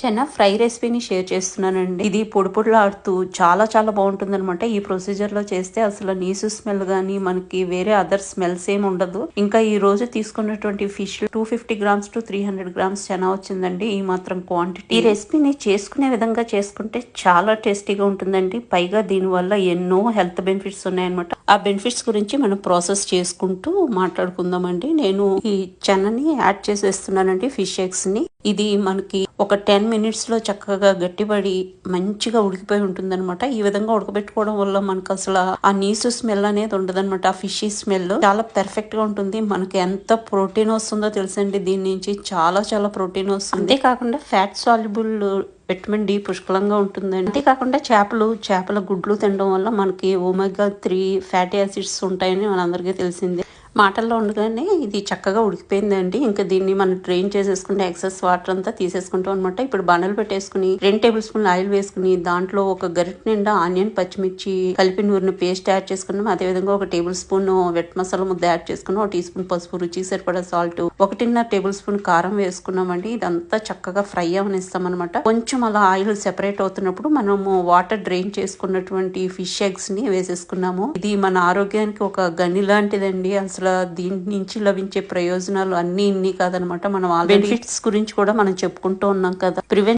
చిన్న ఫ్రై రెసిపీని షేర్ చేస్తున్నానండి. ఇది పొడి పొడిలాడుతూ చాలా చాలా బాగుంటుందన్నమాట. ఈ ప్రొసీజర్ లో చేస్తే అసలు నీసు స్మెల్ గానీ మనకి వేరే అదర్ స్మెల్స్ ఏమి ఉండదు. ఇంకా ఈ రోజు తీసుకున్నటువంటి fish 250 grams to 300 grams chana వచ్చిందండి. ఈ మాత్రం క్వాంటిటీ. ఈ రెసిపీని చేసుకునే విధంగా చేసుకుంటే చాలా టేస్టీగా ఉంటుందండి. పైగా దీని వల్ల ఎన్నో హెల్త్ బెనిఫిట్స్ ఉన్నాయన్నమాట. ఆ బెనిఫిట్స్ గురించి మనం ప్రాసెస్ చేసుకుంటూ మాట్లాడుకుందామండి. నేను ఈ చెనని యాడ్ చేసేస్తున్నానండి, ఫిష్ ఎగ్స్ ని. ఇది మనకి ఒక 10 మినిట్స్ లో చక్కగా గట్టిపడి మంచిగా ఉడికిపోయి ఉంటుంది అనమాట. ఈ విధంగా ఉడకబెట్టుకోవడం వల్ల మనకు అసలు ఆ నీసు స్మెల్ అనేది ఉండదన్నమాట. ఆ ఫిషీ స్మెల్ చాలా పర్ఫెక్ట్ గా ఉంటుంది. మనకి ఎంత ప్రోటీన్ వస్తుందో తెలుసండి. దీని నుంచి చాలా చాలా ప్రోటీన్ వస్తుంది. అంతేకాకుండా ఫ్యాట్ సాల్యుబుల్ విటమిన్ డి పుష్కలంగా ఉంటుందండి. అంతేకాకుండా చేపల గుడ్లు తినడం వల్ల మనకి ఒమేగా 3 ఫ్యాటీ యాసిడ్స్ ఉంటాయని మనందరికీ తెలిసిందే. మాటల్లో ఉండగానే ఇది చక్కగా ఉడికిపోయిందండి. ఇంకా దీన్ని మనం డ్రైన్ చేసేసుకుంటే ఎక్సెస్ వాటర్ అంతా తీసేసుకుంటాం అనమాట. ఇప్పుడు బండలు పెట్టేసుకుని 2 టేబుల్ స్పూన్ ఆయిల్ వేసుకుని దాంట్లో ఒక గరిటె నిండా ఆనియన్, పచ్చిమిర్చి కలిపి నూరిన పేస్ట్ యాడ్ చేసుకున్నాం. అదేవిధంగా ఒక టేబుల్ స్పూన్ వెట్ మసాలా ముద్ద యాడ్ చేసుకున్నాం. 1 టీ స్పూన్ పసుపు, రుచికి సరిపడా సాల్ట్, 1.5 టేబుల్ స్పూన్ కారం వేసుకున్నామండి. ఇదంతా చక్కగా ఫ్రై అవనిస్తాం అనమాట. కొంచెం అలా ఆయిల్ సెపరేట్ అవుతున్నప్పుడు మనము వాటర్ డ్రైన్ చేసుకున్నటువంటి ఫిష్ ఎగ్స్ ని వేసేసుకున్నాము. ఇది మన ఆరోగ్యానికి ఒక గని లాంటిదండి. అసలు దీని నుంచి లభించే ప్రయోజనాలు అన్ని ఇన్ని కాదనమాట. మనం బెనిఫిట్స్ గురించి కూడా మనం చెప్పుకుంటూ ఉన్నాం కదా.